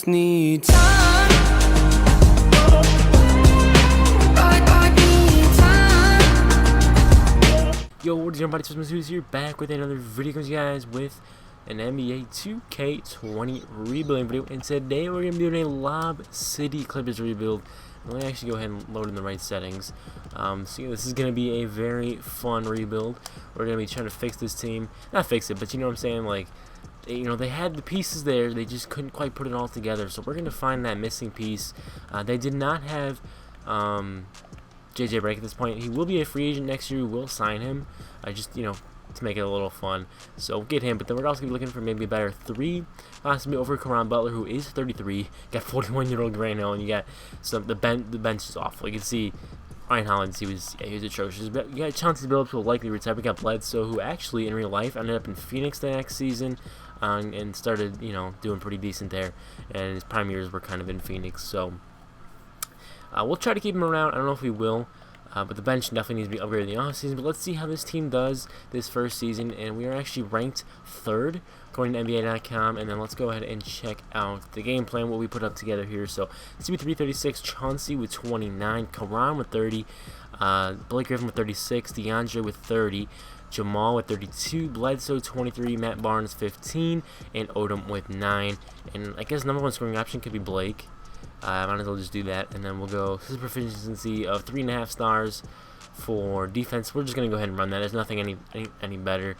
just need time. Yo, what is your buddy FreshMode Studios here, back with another video, guys, with an NBA 2K20 rebuilding video. And today we're going to be doing a LOB City Clippers rebuild. Let me actually go ahead and load in the right settings. So this is going to be a very fun rebuild. We're going to be trying to fix this team. Not fix it, but you know what I'm saying, like, you know, they had the pieces there, they just couldn't quite put it all together. So we're going to find that missing piece. They did not have JJ Redick at this point. He will be a free agent next year. We'll sign him. Just, you know, to make it a little fun. So we'll get him, but then we're also going to be looking for maybe a better 3, possibly over Caron Butler, who is 33. Got 41-year-old Grant Hill, and you got some the bench is awful. You can see Ryan Hollins, he was atrocious. But you got Chauncey Billups, who will likely retire. We got Bledsoe, who actually in real life ended up in Phoenix the next season, and started, you know, doing pretty decent there. And his prime years were kind of in Phoenix. So we'll try to keep him around. I don't know if we will. But the bench definitely needs to be upgraded in the offseason. But let's see how this team does this first season. And we are actually ranked 3rd according to NBA.com. And then let's go ahead and check out the game plan, what we put up together here. So CB3 36, Chauncey with 29, Caron with 30, Blake Griffin with 36, DeAndre with 30, Jamal with 32, Bledsoe 23, Matt Barnes 15, and Odom with 9. And I guess number 1 scoring option could be Blake. I might as well just do that, and then we'll go. This is proficiency of 3.5 stars for defense. We're just gonna go ahead and run that. There's nothing any better.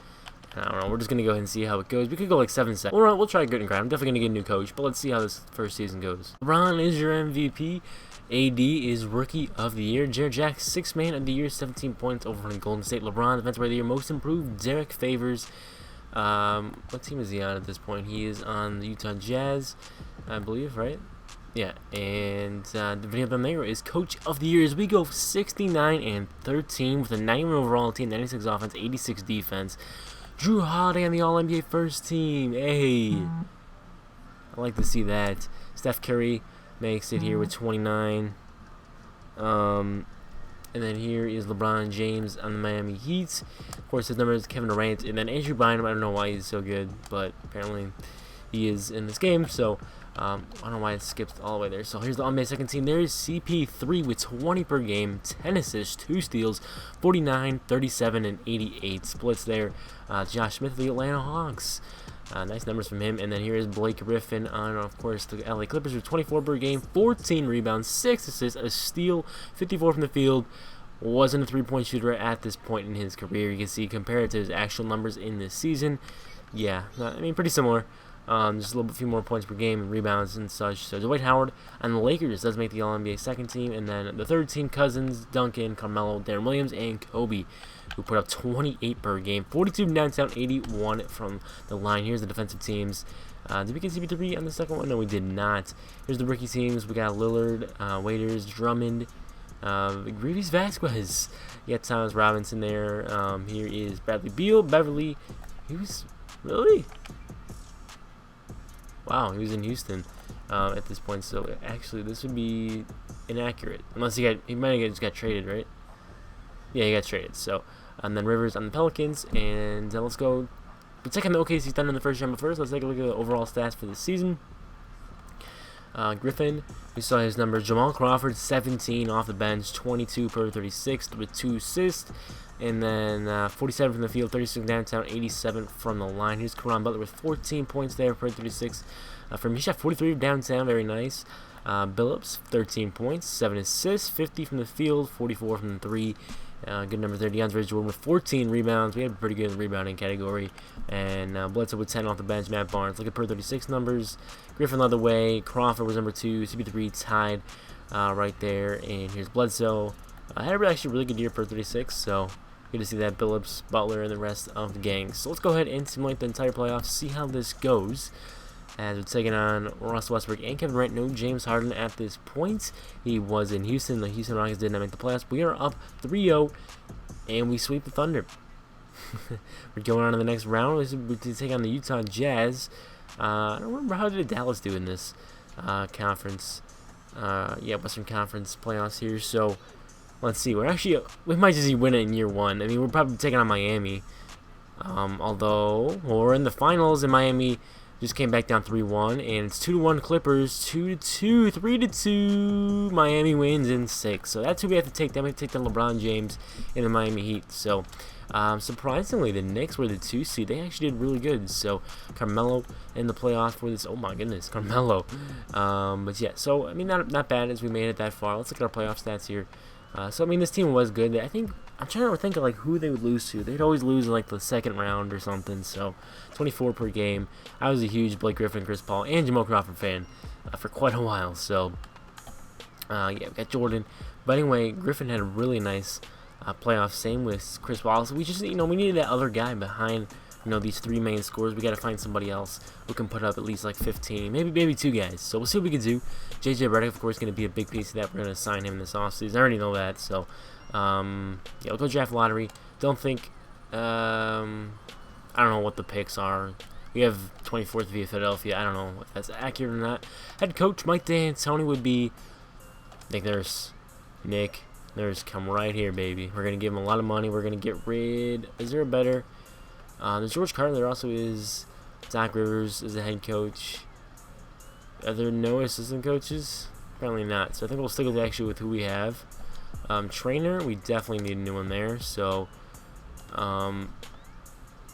I don't know. We're just gonna go ahead and see how it goes. We could go like 7-7. We'll try good and grind. I'm definitely gonna get a new coach, but let's see how this first season goes. LeBron is your MVP. AD is Rookie of the Year. Jared Jack, 6th Man of the Year, 17 points over in Golden State. LeBron, Defensive Player of the Year, Most Improved. Derek Favors. What team is he on at this point? He is on the Utah Jazz, I believe, right? Yeah, and the video down there is Coach of the Year as we go 69-13 with a 91 overall team, 96 offense, 86 defense. Drew Holiday on the All-NBA first team. Hey, I like to see that. Steph Curry makes it here with 29. And then here is LeBron James on the Miami Heat. Of course, his number is Kevin Durant. And then Andrew Bynum, I don't know why he's so good, but apparently he is in this game. So I don't know why it skipped all the way there. So here's the NBA second team. There is CP3 with 20 per game, 10 assists, 2 steals, 49, 37, and 88 splits there. Josh Smith of the Atlanta Hawks. Nice numbers from him. And then here is Blake Griffin on, of course, the LA Clippers with 24 per game, 14 rebounds, 6 assists, a steal, 54 from the field. Wasn't a three-point shooter at this point in his career. You can see compared to his actual numbers in this season. Yeah, I mean, pretty similar. Just a few more points per game and rebounds and such. So Dwight Howard on the Lakers does make the All-NBA second team. And then the third team, Cousins, Duncan, Carmelo, Darren Williams, and Kobe, who put up 28 per game. 42 from downtown, 81 from the line. Here's the defensive teams. Did we get CP3 on the second one? No, we did not. Here's the rookie teams. We got Lillard, Waiters, Drummond, Grievous Vasquez. You got Thomas Robinson there. Here is Bradley Beal. Beverly. He was... Really? Wow, he was in Houston at this point, so actually this would be inaccurate. Unless he might have just got traded, right? Yeah, he got traded. So, and then Rivers on the Pelicans, and let's go. We're taking the OKC Thunder in the first round, but first let's take a look at the overall stats for the season. Griffin, we saw his numbers. Jamal Crawford, 17 off the bench, 22 per 36 with 2 assists. And then 47 from the field, 36 downtown, 87 from the line. Here's Caron Butler with 14 points there per 36. He shot 43 downtown, very nice. Billups, 13 points, 7 assists, 50 from the field, 44 from the 3. Good numbers there. DeAndre Jordan with 14 rebounds. We had a pretty good rebounding category. And Bledsoe with 10 off the bench. Matt Barnes, look at per 36 numbers. Griffin led the way. Crawford was number 2. CP3 tied right there. And here's Bledsoe. Had actually a really good year per 36, so good to see that. Billups, Butler, and the rest of the gang. So let's go ahead and simulate the entire playoffs, see how this goes. As we're taking on Russell Westbrook and Kevin Durant. No James Harden at this point. He was in Houston. The Houston Rockets did not make the playoffs. We are up 3-0, and we sweep the Thunder. We're going on to the next round. We take on the Utah Jazz. I don't remember how did Dallas do in this conference. Yeah, Western Conference playoffs here. So let's see. We might just win it in year 1. I mean, we're probably taking on Miami. Although we're in the finals, and Miami just came back down 3-1, and it's 2-1 Clippers, 2-2, 3-2. Miami wins in 6. So that's who we have to take. Then we have to take the LeBron James and the Miami Heat. So surprisingly, the Knicks were the 2 seed. They actually did really good. So Carmelo in the playoffs for this. Oh my goodness, Carmelo. But yeah, so I mean, not bad as we made it that far. Let's look at our playoff stats here. So I mean, this team was good. I think I'm trying to think of like who they would lose to. They'd always lose in, like the second round or something. So 24 per game. I was a huge Blake Griffin, Chris Paul, and Jamal Crawford fan for quite a while. So yeah, we got Jordan. But anyway, Griffin had a really nice playoff. Same with Chris Paul. So we just we needed that other guy behind these 3 main scorers. We got to find somebody else who can put up at least like 15, maybe 2 guys. So we'll see what we can do. JJ Reddick, of course, going to be a big piece of that. We're going to sign him in this offseason. I already know that. So yeah, we'll go draft lottery. Don't think I don't know what the picks are. We have 24th via Philadelphia. I don't know if that's accurate or not. Head coach Mike D'Antoni would be Nick Nurse. Nick Nurse, come right here, baby. We're going to give him a lot of money. We're going to get rid. Is there a better? There's George Carter. There also is Doc Rivers as the head coach. Are there no assistant coaches? Apparently not. So I think we'll stick with who we have. Trainer, we definitely need a new one there. So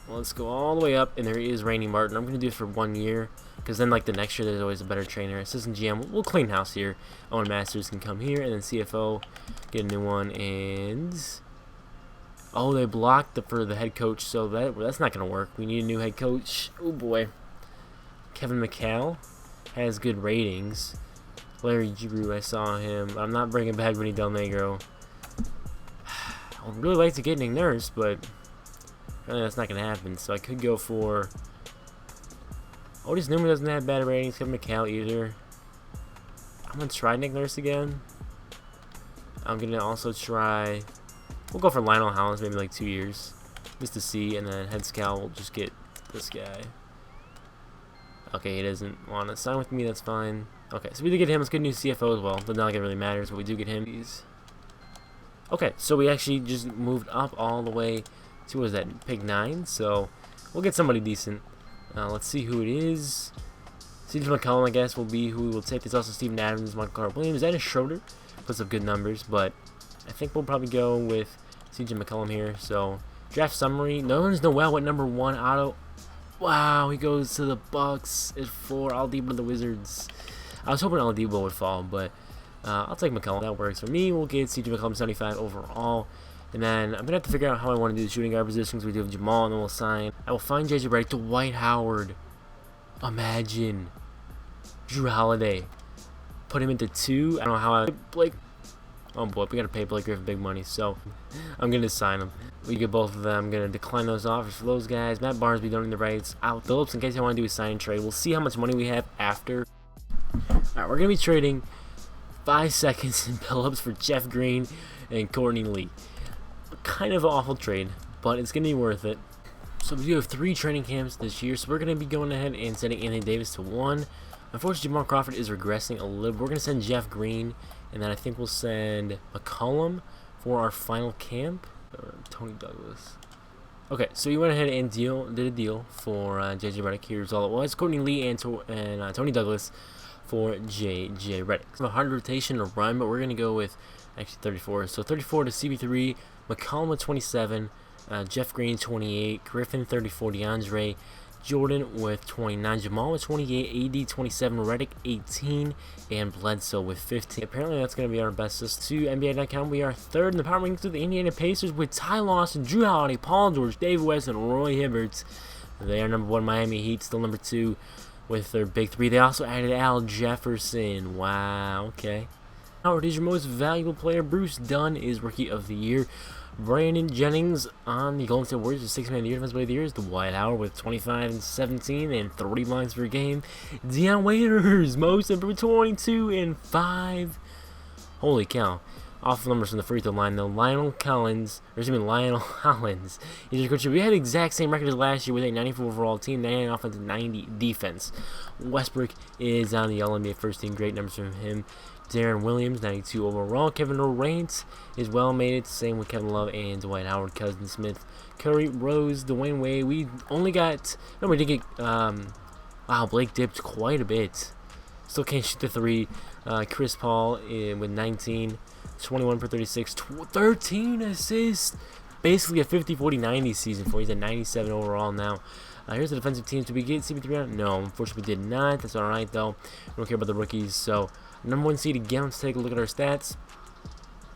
let's go all the way up, and there is Randy Martin. I'm going to do it for 1 year, because then like the next year there's always a better trainer. Assistant GM, we'll clean house here. Owen Masters can come here, and then CFO, get a new one, and oh, they blocked for the head coach, so that's not going to work. We need a new head coach. Oh boy. Kevin McHale has good ratings. Larry Giroux, I saw him. I'm not bringing back Vinny Del Negro. I would really like to get Nick Nurse, but apparently that's not going to happen. So I could go for Otis Newman. Doesn't have bad ratings. Kevin McHale either. I'm going to try Nick Nurse again. I'm going to also try. We'll go for Lionel Hollins, maybe like 2 years, just to see, and then head scout, we'll just get this guy. Okay, he doesn't want to sign with me, that's fine. Okay, so we did get him. Let's get a new CFO as well. But not like it really matters, but we do get him. Okay, so we actually just moved up all the way to, what is that, pick 9, so we'll get somebody decent. Let's see who it is. CJ McCollum, I guess, will be who we will take. There's also Steven Adams, Michael Carter Williams, Dennis Schroeder. Puts up good numbers, but I think we'll probably go with CJ McCollum here. So, draft summary. Nerlens Noel at number 1 auto. Wow, he goes to the Bucks at 4. Oladipo to the Wizards. I was hoping Oladipo would fall, but I'll take McCollum. That works for me. We'll get CJ McCollum 75 overall. And then I'm going to have to figure out how I want to do the shooting guard positions. We do have Jamal, and then we'll sign. I will find JJ Reddick to Dwight Howard. Imagine. Drew Holiday. Put him into 2. I don't know how Blake. Oh boy, we gotta pay Blake Griffin big money, so I'm gonna sign him. We get both of them. I'm gonna decline those offers for those guys. Matt Barnes, we don't need the rights. Al Phillips, in case I want to do a sign and trade. We'll see how much money we have after. Alright, we're gonna be trading 5 seconds in Phillips for Jeff Green and Courtney Lee. Kind of an awful trade, but it's gonna be worth it. So we do have 3 training camps this year, so we're gonna be going ahead and sending Anthony Davis to 1. Unfortunately, Jamal Crawford is regressing a little. We're gonna send Jeff Green. And then I think we'll send McCollum for our final camp. Or Tony Douglas. Okay, so we went ahead and did a deal for JJ Reddick. Here's all it was. Courtney Lee and Tony Douglas for JJ Reddick. A hard rotation to run, but we're going to go with actually 34. So 34 to CB3, McCollum with 27, Jeff Green 28, Griffin 34, DeAndre Jordan with 29, Jamal with 28, AD 27, Reddick 18, and Bledsoe with 15. Apparently that's going to be our best list. To NBA.com, we are 3rd in the power rankings with the Indiana Pacers with Ty Lawson, Drew Holiday, Paul George, Dave West, and Roy Hibbert. They are number 1. Miami Heat still number 2 with their big 3. They also added Al Jefferson. Wow, okay. Howard is your most valuable player. Bruce Dunn is Rookie of the Year. Brandon Jennings on the Golden State Warriors with 6 Man of the Year, Defensive Player of the Year is Dwight Howard with 25 and 17 and 30 blocks per game. Deion Waiters, most improved 22 and 5. Holy cow. Awful numbers from the free throw line though. Lionel Hollins. He's your coach. We had the exact same record as last year with a 94 overall team, 99 offense, 90 defense. Westbrook is on the All-NBA first team. Great numbers from him. Darren Williams, 92 overall. Kevin Durant is well made it. Same with Kevin Love and Dwight Howard. Cousin Smith, Curry, Rose, Dwayne Wade. We only got we did get Wow, Blake dipped quite a bit. Still can't shoot the three. Chris Paul with 19, 21 for 36, 13 assists. Basically a 50-40-90 season for. He's at 97 overall now. Here's the defensive teams. Did we get CP3 on? No, unfortunately we did not. That's alright though. We don't care about the rookies. So, number 1 seed again. Let's take a look at our stats.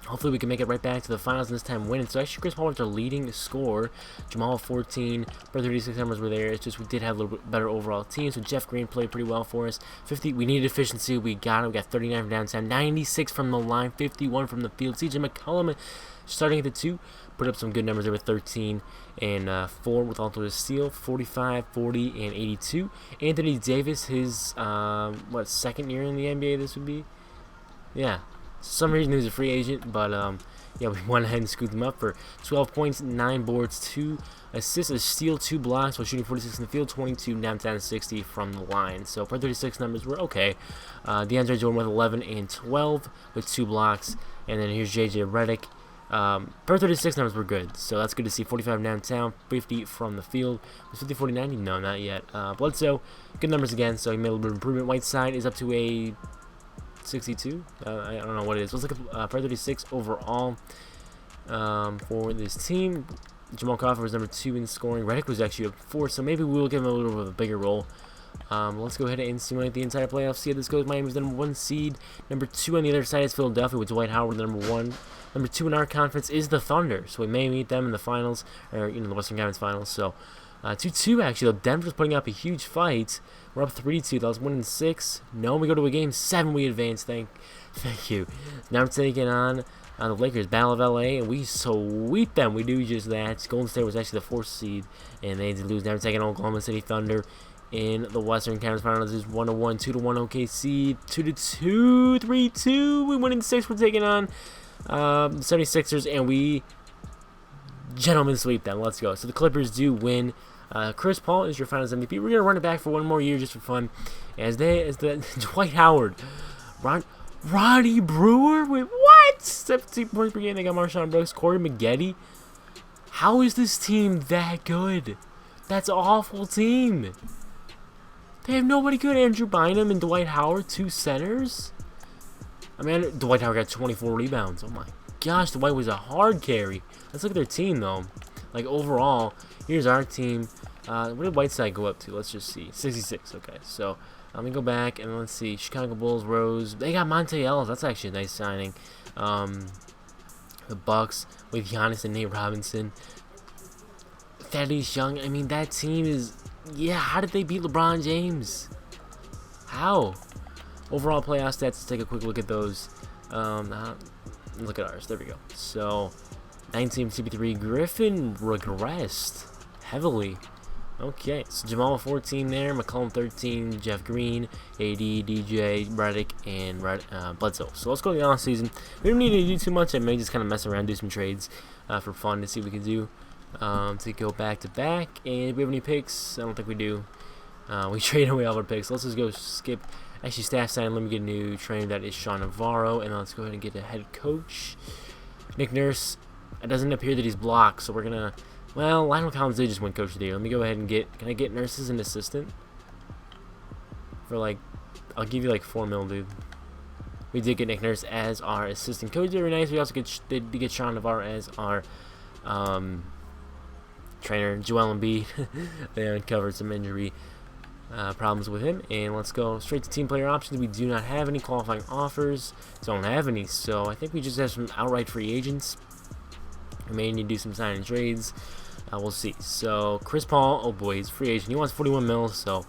Hopefully we can make it right back to the finals and this time win it. So actually Chris Paul was our leading scorer. Jamal 14, for 36 numbers were there. It's just we did have a little bit better overall team. So Jeff Green played pretty well for us. 50, we needed efficiency. We got it. We got 39 from downtown, 96 from the line, 51 from the field. CJ McCollum starting at the 2. Put up some good numbers there with 13 and 4 with also a steal, 45, 40, and 82. Anthony Davis, his second year in the NBA this would be? Yeah. For some reason he was a free agent, but yeah, we went ahead and scooped him up for 12 points, 9 boards, 2 assists, a steal, 2 blocks while shooting 46 in the field, 22 downtown, 60 from the line. So for 36 numbers were okay. DeAndre Jordan with 11 and 12 with 2 blocks, and then here's JJ Reddick. Per 36 numbers were good, so that's good to see. 45 downtown, 50 from the field. Was 50, 40, 90? No, not yet. Bledsoe, good numbers again, so he made a little bit of improvement. Whiteside is up to a 62. I don't know what it is. Let's look at per 36 overall for this team. Jamal Crawford was number 2 in scoring. Reddick was actually up 4, so maybe we'll give him a little bit of a bigger role. Let's go ahead and simulate the entire playoffs. See how this goes. Miami's the number 1 seed. Number 2 on the other side is Philadelphia with Dwight Howard, the number 1. Number 2 in our conference is the Thunder, so we may meet them in the finals, or the Western Conference Finals. So 2-2 actually. Denver's putting up a huge fight. We're up 3-2. That was 1-6. No, we go to a game 7. We advance. Thank you. Now we're taking on the Lakers, Battle of LA, and we sweep them. We do just that. Golden State was actually the 4th seed, and they did lose. Now we're taking on Oklahoma City Thunder in the Western Conference Finals. Is 1-1, 2-1 OKC, 2-2, 3-2. We win in 6. We're taking on 76ers, and we gentlemen sweep them. Let's go. So the Clippers do win. Chris Paul is your Finals MVP. We're gonna run it back for one more year just for fun. As the Dwight Howard, Ronnie Brewer with what? 17 points per game. They got Marshawn Brooks, Corey Maggette. How is this team that good? That's an awful team. They have nobody good. Andrew Bynum and Dwight Howard, 2 centers. I mean, Dwight Howard got 24 rebounds. Oh my gosh, Dwight was a hard carry. Let's look at their team though. Like overall, here's our team. What did Whiteside go up to? Let's just see. 66. Okay, so let me go back and let's see. Chicago Bulls, Rose. They got Monte Ellis. That's actually a nice signing. The Bucks with Giannis and Nate Robinson. Thaddeus Young. I mean, that team is. Yeah, how did they beat LeBron James? How? Overall playoff stats, let's take a quick look at those. Look at ours. There we go. So, 19 CP3. Griffin regressed heavily. Okay, so Jamal 14 there, McCollum 13, Jeff Green, AD, DJ, Reddick, and Bledsoe. So let's go to the offseason. We don't need to do too much. I may just kind of mess around, do some trades for fun to see what we can do. To go back to back. And do we have any picks? I don't think we do. We traded away all our picks. Let's just go skip. Actually, staff sign. Let me get a new trainer. That is Sean Navarro. And let's go ahead and get a head coach. Nick Nurse. It doesn't appear that he's blocked, so we're gonna. Well, Lionel Collins did just win Coach of the Year. Let me go ahead and get. Can I get Nurse as an assistant? For like, I'll give you like $4 million, dude. We did get Nick Nurse as our assistant coach. Very nice. We also did get Sean Navarro as our trainer. Joel Embiid. They uncovered some injury problems with him. And let's go straight to team player options. We do not have any qualifying offers. Don't have any. So I think we just have some outright free agents. We may need to do some sign and trades. We'll see. So Chris Paul, oh boy, he's a free agent. He wants 41 mil. So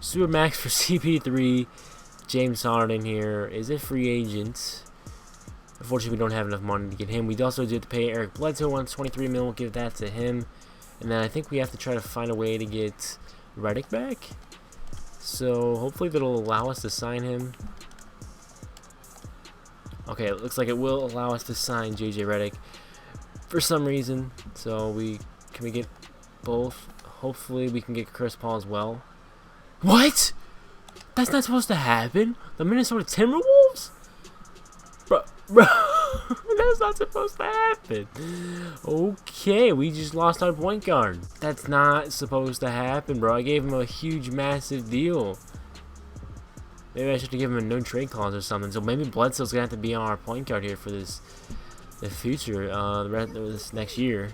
super max for CP3. James Harden here is a free agent. Unfortunately, we don't have enough money to get him. We also did pay Eric Bledsoe wants 23 mil. We'll give that to him. And then I think we have to try to find a way to get Reddick back. So hopefully that'll allow us to sign him. Okay, it looks like it will allow us to sign JJ Reddick for some reason. So can we get both? Hopefully we can get Chris Paul as well. What? That's not supposed to happen. The Minnesota Timberwolves? Bro, Bro, that's not supposed to happen. Okay, we just lost our point guard. That's not supposed to happen, bro. I gave him a huge, massive deal. Maybe I should give him a no trade clause or something. So maybe Bledsoe's gonna have to be on our point guard here for the future, this next year.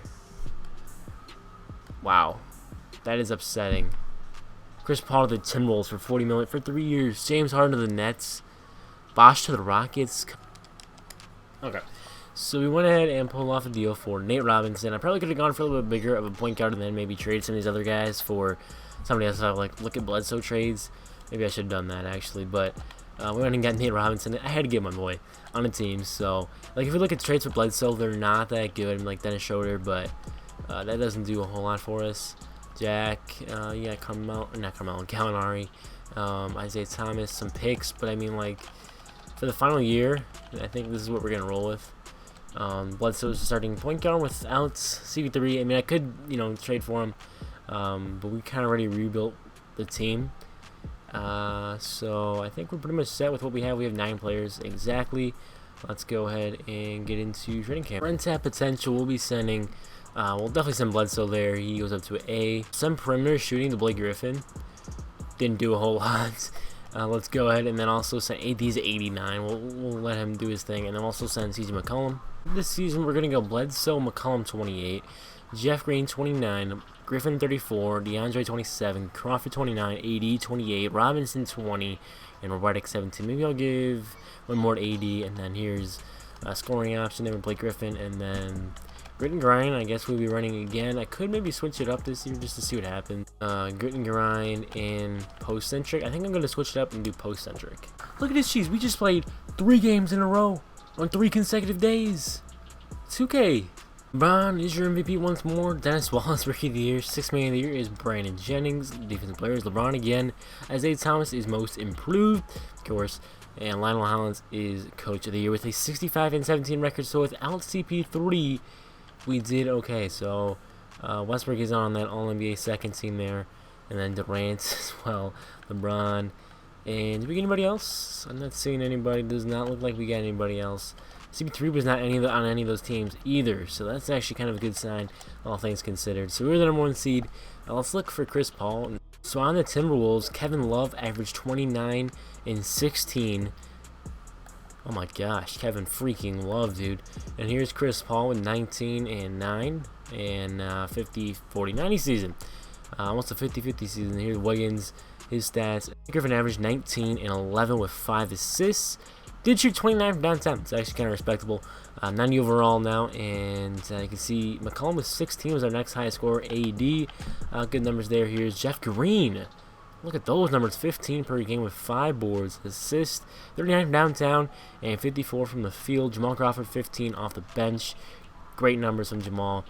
Wow, that is upsetting. Chris Paul to the Timberwolves for $40 million for 3 years. James Harden to the Nets. Bosh to the Rockets. Okay, so we went ahead and pulled off a deal for Nate Robinson. I probably could have gone for a little bit bigger of a point guard and then maybe trade some of these other guys for somebody else. Like look at Bledsoe trades. Maybe I should have done that actually, but we went and got Nate Robinson. I had to get my boy on the team. So like if we look at trades for Bledsoe, they're not that good. Like Dennis Schroeder, but that doesn't do a whole lot for us. Jack, yeah, Gallinari, Isaiah Thomas, some picks, but I mean like. For the final year, I think this is what we're going to roll with. Bledsoe's starting point guard without CP3. I mean, I could, trade for him, but we kind of already rebuilt the team. So I think we're pretty much set with what we have. We have 9 players exactly. Let's go ahead and get into training camp. Rent tap potential, we'll be sending, we'll definitely send Bledsoe there. He goes up to A. Some perimeter shooting to Blake Griffin. Didn't do a whole lot. Let's go ahead and then also send AD's 89. We'll let him do his thing, and then also send CJ McCollum. This season we're gonna go Bledsoe, McCollum 28, Jeff Green 29, Griffin 34, DeAndre 27, Crawford 29, AD 28, Robinson 20, and Reddick 17. Maybe I'll give one more to AD, and then here's a scoring option there with Blake Griffin, and then Grit and Grind, I guess we'll be running again. I could maybe switch it up this year just to see what happens. Grit and Grind and Post-Centric. I think I'm going to switch it up and do Post-Centric. Look at this cheese. We just played 3 games in a row on 3 consecutive days. 2K. LeBron is your MVP once more. Dennis Wallace, Rookie of the Year. 6th Man of the Year is Brandon Jennings. Defensive player is LeBron again. Isaiah Thomas is Most Improved, of course. And Lionel Hollins is Coach of the Year with a 65-17 record. So without CP3, we did okay. So Westbrook is on that All-NBA second team there, and then Durant as well, LeBron, and did we get anybody else? I'm not seeing anybody. Does not look like we got anybody else. CP3 was not on any of those teams either, so that's actually kind of a good sign, all things considered. So we were the #1 seed. Let's look for Chris Paul. So on the Timberwolves, Kevin Love averaged 29 and 16. Oh my gosh, Kevin freaking Love, dude. And here's Chris Paul with 19 and 9 and 50-40-90 season. Almost a 50-50 season. Here's Wiggins, his stats. Griffin averaged 19 and 11 with 5 assists. Did shoot 29 from downtown. It's actually kind of respectable. 90 overall now, and you can see McCollum with 16 was our next highest scorer. AD, good numbers there. Here's Jeff Green. Look at those numbers, 15 per game with 5 boards, assists, 39 from downtown, and 54 from the field. Jamal Crawford, 15 off the bench. Great numbers from Jamal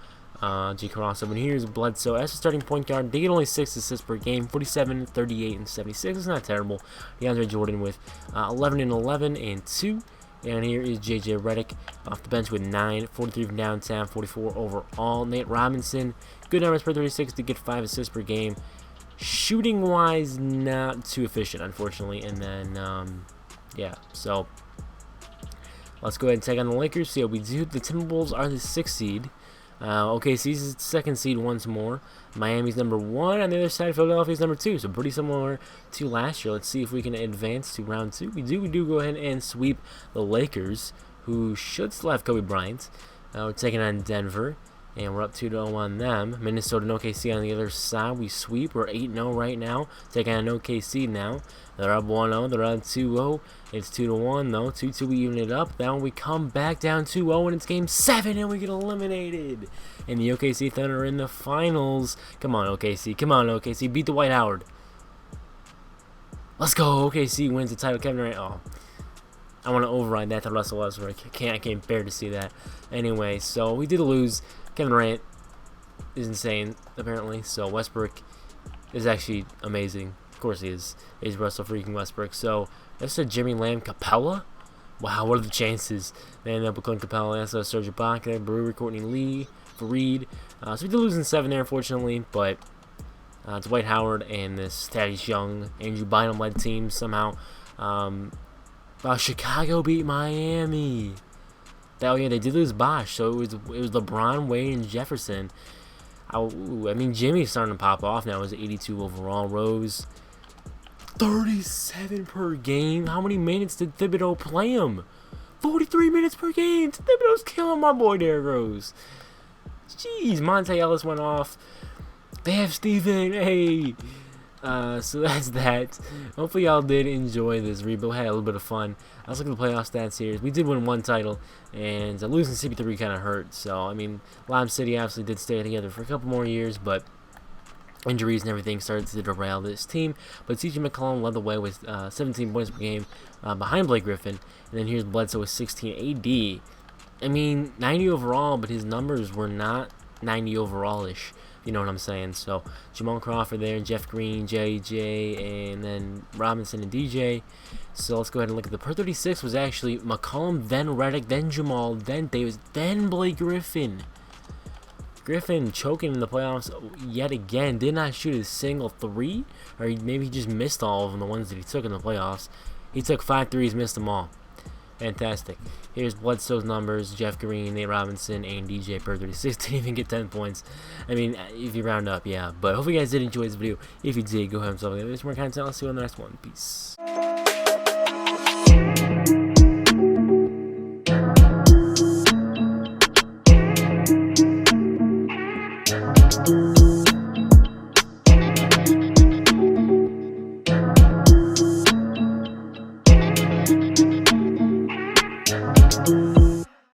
G. Caruso. And here's Bledsoe as a starting point guard. They get only 6 assists per game, 47, 38, and 76. It's not terrible. DeAndre Jordan with 11 and 11 and 2. And here is J.J. Reddick off the bench with 9, 43 from downtown, 44 overall. Nate Robinson, good numbers per 36 to get 5 assists per game. Shooting wise, not too efficient, unfortunately. And then, yeah, so let's go ahead and take on the Lakers. See how we do. The Timberwolves are the 6th seed. OKC's 2nd seed once more. Miami's #1. On the other side, Philadelphia's #2. So pretty similar to last year. Let's see if we can advance to round 2. We do go ahead and sweep the Lakers, who should still have Kobe Bryant. We're taking on Denver. And we're up 2-0 on them. Minnesota and OKC on the other side. We sweep. We're 8-0 right now. Taking on OKC now. They're up 1-0. They're up 2-0. It's 2-1 though. 2-2. We even it up. Then we come back down 2-0 and it's game 7 and we get eliminated. And the OKC Thunder are in the finals. Come on OKC. Come on OKC. Beat the White Howard. Let's go. OKC wins the title. Kevin Durant. Oh. I want to override that to Russell Westbrook. I can't bear to see that. Anyway, so we did lose. Kevin Durant is insane, apparently. So Westbrook is actually amazing. Of course he is. He's Russell freaking Westbrook. So that's a Jimmy Lamb Capella. Wow, what are the chances? They ended up with Clint Capella. That's Serge Ibaka, Brewer, Courtney Lee, Fareed. So we did lose in 7 there, unfortunately. But it's Dwight Howard and this Thaddeus Young, Andrew Bynum led team somehow. Chicago beat Miami. Oh yeah, they did lose Bosch, so it was LeBron, Wade, and Jefferson. I mean, Jimmy's starting to pop off now. It was 82 overall. Rose, 37 per game. How many minutes did Thibodeau play him? 43 minutes per game. Thibodeau's killing my boy Derrick Rose. Jeez, Monte Ellis went off. They have Steven. Hey. So that's that. Hopefully y'all did enjoy this rebuild. Had a little bit of fun. I was looking at the playoff stats here. We did win one title, and losing CP3 kind of hurt. So I mean, Lob City obviously did stay together for a couple more years, but injuries and everything started to derail this team. But CJ McCollum led the way with 17 points per game behind Blake Griffin, and then here's Bledsoe with 16 AD. I mean, 90 overall, but his numbers were not 90 overall-ish. You know what I'm saying? So Jamal Crawford there, Jeff Green, JJ, and then Robinson and DJ. So let's go ahead and look at the per 36 was actually McCollum, then Reddick, then Jamal, then Davis, then Blake Griffin. Griffin choking in the playoffs yet again. Did not shoot a single three, or maybe he just missed all of them, the ones that he took in the playoffs. He took 5 threes, missed them all. Fantastic. Here's Bledsoe's numbers. Jeff Green, Nate Robinson, and DJ per 36 didn't even get 10 points. I mean, if you round up, yeah. But hopefully you guys did enjoy this video. If you did, go ahead and subscribe. There's more content. I'll see you on the next one. Peace.